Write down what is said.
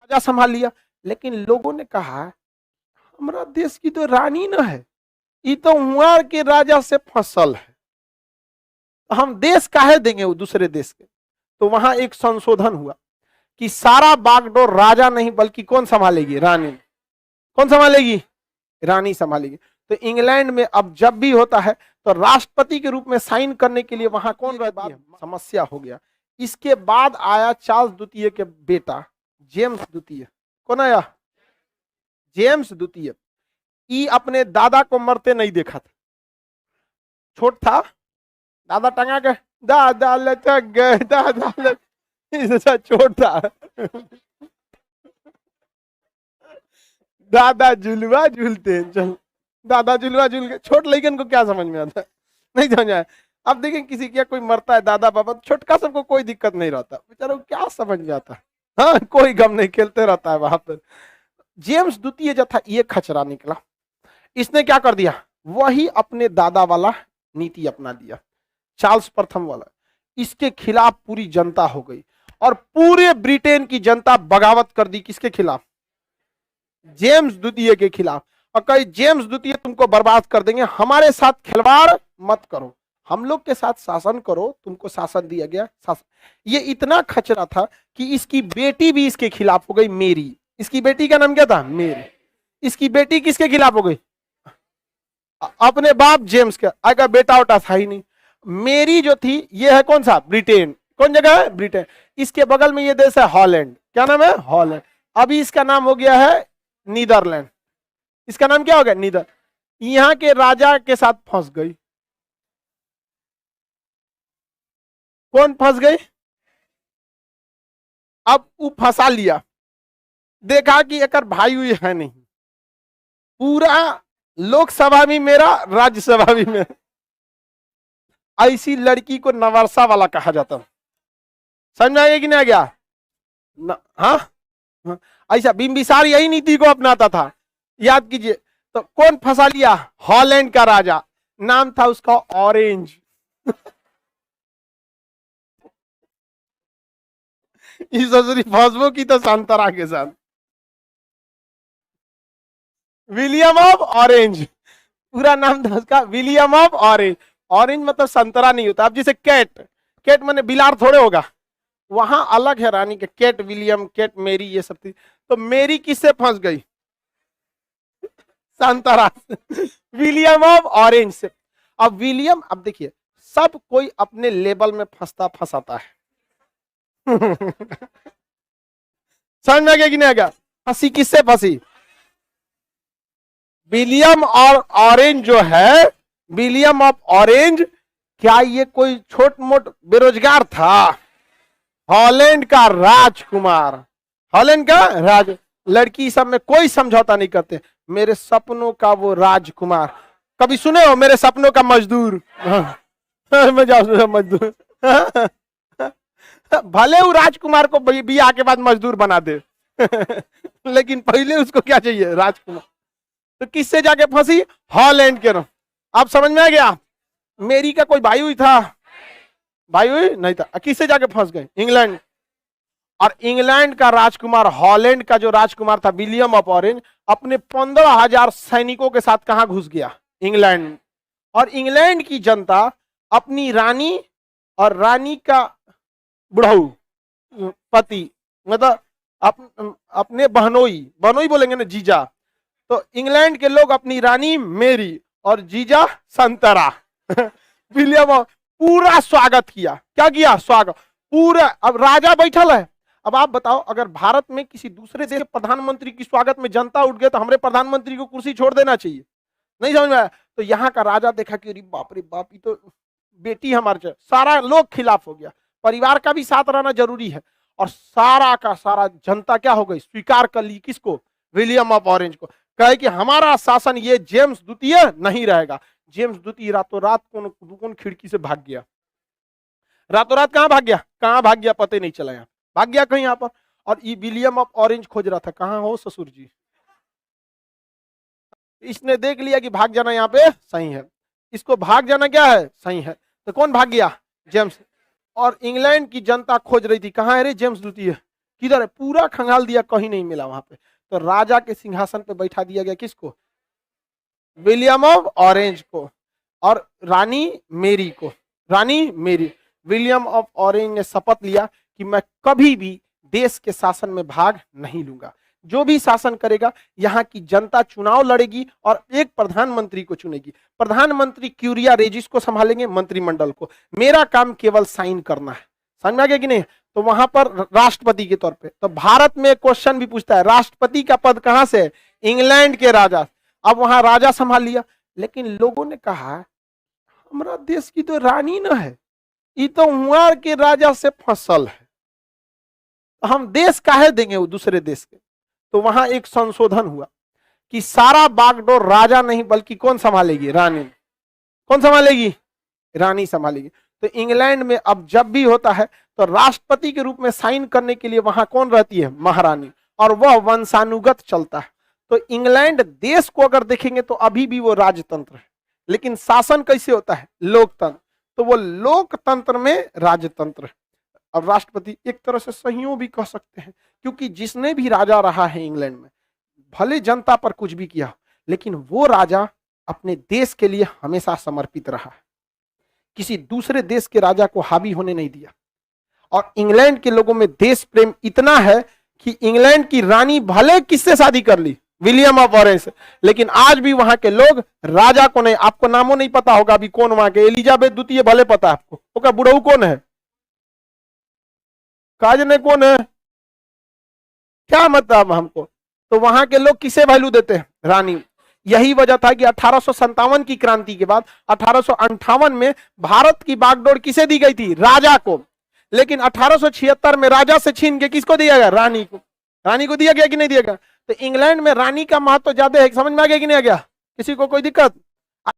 राजा संभाल लिया। लेकिन लोगों ने कहा हमारा देश की तो रानी न है, ये तो वहां के राजा से फसल है, तो हम देश काहे देंगे वो दूसरे देश के। तो वहां एक संशोधन हुआ कि सारा बागडोर राजा नहीं बल्कि कौन संभालेगी, रानी। कौन संभालेगी, रानी संभालेगी। तो इंग्लैंड में अब जब भी होता है तो राष्ट्रपति के रूप में साइन करने के लिए वहां कौन रहती है, समस्या हो गया। इसके बाद आया चार्ल्स द्वितीय के बेटा जेम्स द्वितीय। कौन आया, जेम्स द्वितीय। ई अपने दादा को मरते नहीं देखा था, छोट था, दादा टंगा के दादा लटक गए, दादा लटक, छोट था। दादा झुलवा झूलते, चल दादा झुलवा झूल के, छोट लेकिन को क्या समझ में आता है, नहीं समझ आया। अब देखिए किसी क्या कोई मरता है दादा बाबा, छोटका सबको कोई दिक्कत नहीं रहता, बेचारा क्या समझ में आता है, हाँ कोई गम नहीं, खेलते रहता है वहां पर। जेम्स द्वितीय जो था ये खचरा निकला, इसने क्या कर दिया, वही अपने दादा वाला नीति अपना दिया, चार्ल्स प्रथम वाला। इसके खिलाफ पूरी जनता हो गई और पूरे ब्रिटेन की जनता बगावत कर दी, किसके खिलाफ, जेम्स द्वितीय के खिलाफ। और कई जेम्स द्वितीय तुमको बर्बाद कर देंगे, हमारे साथ खिलवाड़ मत करो, हम लोग के साथ शासन करो, तुमको शासन दिया गया शासन। ये इतना खचरा था कि इसकी बेटी भी इसके खिलाफ हो गई, मेरी। इसकी बेटी का नाम क्या था, मेरी। इसकी बेटी किसके खिलाफ हो गई, अपने बाप जेम्स का, आगे बेटा उटा था ही नहीं। मेरी जो थी ये है कौन सा, ब्रिटेन। कौन जगह है, ब्रिटेन। इसके बगल में ये देश है हॉलैंड, क्या नाम है, हॉलैंड। अभी इसका नाम हो गया है नीदरलैंड, इसका नाम क्या हो गया, नीदर। यहां के राजा के साथ फंस गई, कौन फंस गई, अब वो फंसा लिया, देखा कि एक भाई हुई है नहीं, पूरा लोकसभा भी मेरा, राज्यसभा भी मेरा। ऐसी लड़की को नवर्सा वाला कहा जाता, समझ में आ गया कि नहीं आ गया, हाँ ऐसा बिंबिसार यही नीति को अपनाता था, याद कीजिए। तो कौन फंसा लिया, हॉलैंड का राजा, नाम था उसका ऑरेंज। इस फौजबों की तो संतरा के साथ, विलियम ऑफ ऑरेंज, पूरा नाम था उसका विलियम ऑफ ऑरेंज। ऑरेंज मतलब संतरा नहीं होता। अब जैसे कैट, कैट माने बिलार थोड़े होगा, वहां अलग है रानी के, कैट विलियम, कैट मेरी, ये सब थी। तो मेरी किससे फंस गई, संतरा, विलियम ऑफ ऑरेंज से। अब विलियम, अब देखिए सब कोई अपने लेवल में फंसता फंसाता है। समझ में आ गया कि नहीं आ गया, फंसी किससे फंसी, विलियम और ऑरेंज जो है, विलियम ऑफ ऑरेंज, क्या ये कोई छोट मोट बेरोजगार था, हॉलैंड का राजकुमार, हॉलैंड का राज। लड़की सब में कोई समझौता नहीं करते, मेरे सपनों का वो राजकुमार। कभी सुने हो मेरे सपनों का मजदूर, मजदूर। भले वो राजकुमार को बियाह के बाद मजदूर बना दे, लेकिन पहले उसको क्या चाहिए, राजकुमार। तो किससे जाके फंसी, हॉलैंड के नाम। आप समझ में आ गया, मेरी का कोई भाई हुई था, भाई हुई नहीं था, किससे जाके फंस गए, इंग्लैंड। और इंग्लैंड का राजकुमार, हॉलैंड का जो राजकुमार था विलियम ऑफ ऑरेंज, अपने 15,000 सैनिकों के साथ कहां घुस गया, इंग्लैंड। और इंग्लैंड की जनता अपनी रानी और रानी का बुढ़ऊ पति, मतलब अपने बहनोई, बहनोई बोलेंगे ना, जीजा। तो इंग्लैंड के लोग अपनी रानी मेरी और जीजा संतरा, विलियम, पूरा स्वागत किया। क्या किया, स्वागत पूरा। अब राजा बैठल है, अब आप बताओ अगर भारत में किसी दूसरे देश के प्रधानमंत्री की स्वागत में जनता उठ गए तो हमारे प्रधानमंत्री को कुर्सी छोड़ देना चाहिए, नहीं समझ में आया। तो यहाँ का राजा देखा कि अरे बाप रे बाप, ये तो बेटी हमारे, सारा लोग खिलाफ हो गया। परिवार का भी साथ रहना जरूरी है। और सारा का सारा जनता क्या हो गई, स्वीकार कर ली किसको, विलियम ऑफ ऑरेंज को। कहे कि हमारा शासन ये जेम्स द्वितीय नहीं रहेगा। जेम्स द्वितीय रातों रात कौन खिड़की से भाग गया, रातों रात कहां भाग गया, कहां भाग गया पता ही नहीं चला, यहाँ भाग गया कहीं यहाँ पर। और ये विलियम ऑफ ऑरेंज खोज रहा था, कहां हो ससुर जी। इसने देख लिया कि भाग जाना यहाँ पे सही है, इसको भाग जाना क्या है, सही है। तो कौन भाग गया, जेम्स। और इंग्लैंड की जनता खोज रही थी, कहां है रे जेम्स द्वितीय, किधर है, पूरा खंगाल दिया, कहीं नहीं मिला वहां पे। तो राजा के सिंहासन पे बैठा दिया गया किसको, विलियम ऑफ ऑरेंज को, और रानी मेरी को। रानी मेरी, विलियम ऑफ ऑरेंज ने शपथ लिया कि मैं कभी भी देश के शासन में भाग नहीं लूंगा, जो भी शासन करेगा यहाँ की जनता चुनाव लड़ेगी और एक प्रधानमंत्री को चुनेगी। प्रधानमंत्री क्यूरिया रेजिस को संभालेंगे, मंत्रिमंडल को, मेरा काम केवल साइन करना है। समझ में आ गया कि नहीं। तो वहां पर राष्ट्रपति के तौर पे, तो भारत में क्वेश्चन भी पूछता है राष्ट्रपति का पद कहां से है, इंग्लैंड के राजा। अब वहां राजा संभाल लिया, लेकिन लोगों ने कहा हमारा देश की तो रानी न है, ये तो वहां के राजा से फसल है, हम देश काहे देंगे वो दूसरे देश के। तो वहां एक संशोधन हुआ कि सारा बागडोर राजा नहीं बल्कि कौन संभालेगी, रानी। कौन संभालेगी, रानी संभालेगी। तो इंग्लैंड में अब जब भी होता है तो राष्ट्रपति के रूप में साइन करने के लिए वहां कौन रहती है, महारानी, और वह वंशानुगत चलता है। तो इंग्लैंड देश को अगर देखेंगे तो अभी भी वो राजतंत्र है, लेकिन शासन कैसे होता है, लोकतंत्र। तो वो लोकतंत्र में राजतंत्र है। अब राष्ट्रपति एक तरह से संयोग भी कह सकते हैं, क्योंकि जिसने भी राजा रहा है इंग्लैंड में, भले जनता पर कुछ भी किया, लेकिन वो राजा अपने देश के लिए हमेशा समर्पित रहा है, किसी दूसरे देश के राजा को हावी होने नहीं दिया। और इंग्लैंड के लोगों में देश प्रेम इतना है कि इंग्लैंड की रानी भले किससे शादी कर ली, विलियम ऑफ ऑरेंज से, लेकिन आज भी वहां के लोग राजा को नहीं, आपको नामों नहीं पता होगा अभी कौन वहां के, एलिजाबेथ द्वितीय भले पता है आपको, ओका बुढ़ऊ कौन है, काज ने कौन है, क्या मतलब हमको। तो वहां के लोग किसे वैल्यू देते हैं, रानी। यही वजह था कि 1857 की क्रांति के बाद 1858 में भारत की बागडोर किसे दी गई थी, राजा को, लेकिन 1876 में राजा से छीन के किसको दिया गया, रानी को। रानी को दिया गया कि नहीं दिया गया। तो इंग्लैंड में रानी का महत्व ज्यादा है, समझ में आ गया कि नहीं आ गया, किसी को कोई दिक्कत।